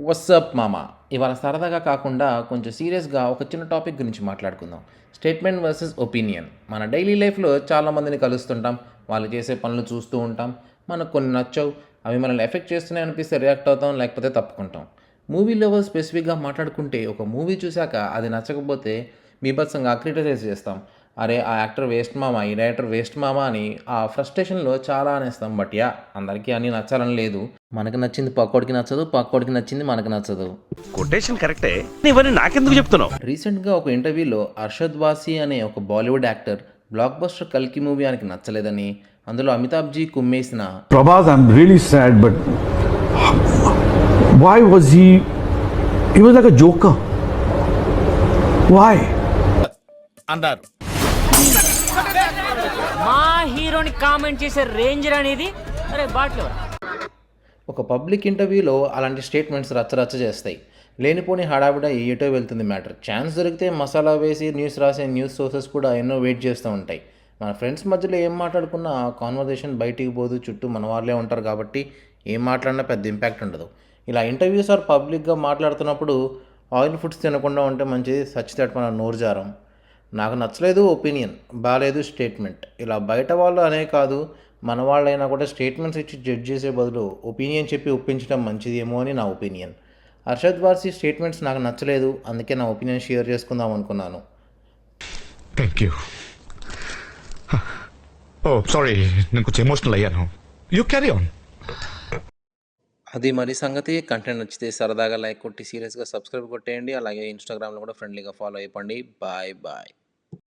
WhatsApp మామ ఇవాళ సరదాగా కాకుండా కొంచెం సీరియస్గా ఒక చిన్న టాపిక్ గురించి మాట్లాడుకుందాం. Statement versus opinion. మన డైలీ లైఫ్లో చాలామందిని కలుస్తుంటాం, వాళ్ళు చేసే పనులు చూస్తూ ఉంటాం. మనకు కొన్ని నచ్చవు, అవి మనల్ని ఎఫెక్ట్ చేస్తున్నాయి అనిపిస్తే రియాక్ట్ అవుతాం, లేకపోతే తప్పుకుంటాం. మూవీ లవర్స్ స్పెసిఫిక్గా మాట్లాడుకుంటే ఒక మూవీ చూశాక అది నచ్చకపోతే బీభత్సంగా క్రిటిసైజ్ చేస్తాం. అరే ఆ యాక్టర్ వేస్ట్ మామ, ఈ డైరెక్టర్ వేస్ట్ మామ అని ఆ ఫ్రస్ట్రేషన్లో చాలా అనేస్తాం. బట్ యా, అందరికీ అన్నీ నచ్చాలని లేదు. మనకు నచ్చింది పక్కోడికి నచ్చదు, పక్కోడికి నచ్చింది మనకు నచ్చదు. కొటేషన్ కరెక్టే, ఇవన్నీ నాకెందుకు చెప్తున్నావు? రీసెంట్గా ఒక ఇంటర్వ్యూలో అర్షద్ వాసి అనే ఒక బాలీవుడ్ యాక్టర్ బ్లాక్ బస్టర్ కల్కి మూవీ ఆయనకి నచ్చలేదని, అందులో Amitabhji కుమ్మేసిన Prabhas, I'm really sad, but why was he? He was like a joker. Why? అన్నారు. మా హీరోని కామెంట్ చేసే రేంజర్ అనేది అరే బాట్లో ఒక పబ్లిక్ ఇంటర్వ్యూలో అలాంటి స్టేట్మెంట్స్ రచ్చరచ్చ చేస్తాయి. లేనిపోని హడావిడ ఏటో వెళ్తుంది మ్యాటర్. ఛాన్స్ దొరికితే మసాలా వేసి న్యూస్ రాసే న్యూస్ సోర్సెస్ కూడా ఎన్నో వెయిట్ చేస్తూ ఉంటాయి. మన ఫ్రెండ్స్ మధ్యలో ఏం మాట్లాడుకున్నా ఆ కాన్వర్జేషన్ బయటికి పోదు, చుట్టూ మన వాళ్ళే ఉంటారు కాబట్టి ఏం మాట్లాడినా పెద్ద ఇంపాక్ట్ ఉండదు. ఇలా ఇంటర్వ్యూస్ ఆర్ పబ్లిక్గా మాట్లాడుతున్నప్పుడు ఆయిల్ ఫుడ్స్ తినకుండా ఉంటే మంచిది. సచ్చితేట మన నోరు జారం. నాకు నచ్చలేదు ఒపీనియన్, బాగాలేదు స్టేట్మెంట్. ఇలా బయట వాళ్ళు అనే కాదు, మన వాళ్ళైనా కూడా స్టేట్మెంట్స్ ఇచ్చి జడ్జ్ చేసే బదులు ఒపీనియన్ చెప్పి ఒప్పించడం మంచిది ఏమో అని నా ఒపీనియన్. అర్షద్ వార్సీ స్టేట్మెంట్స్ నాకు నచ్చలేదు, అందుకే నా ఒపీనియన్ షేర్ చేసుకుందాం అనుకున్నాను. Thank you. ఓ సారీ, నేను కొంచెం ఎమోషనల్ అయ్యాను. You carry on. అది మరి సంగతి. కంటెంట్ నచ్చితే సరదాగా లైక్ కొట్టి సీరియస్గా సబ్స్క్రైబ్ కొట్టేయండి. అలాగే ఇన్స్టాగ్రామ్లో కూడా ఫ్రెండ్లీగా ఫాలో అయిపోండి. Bye bye.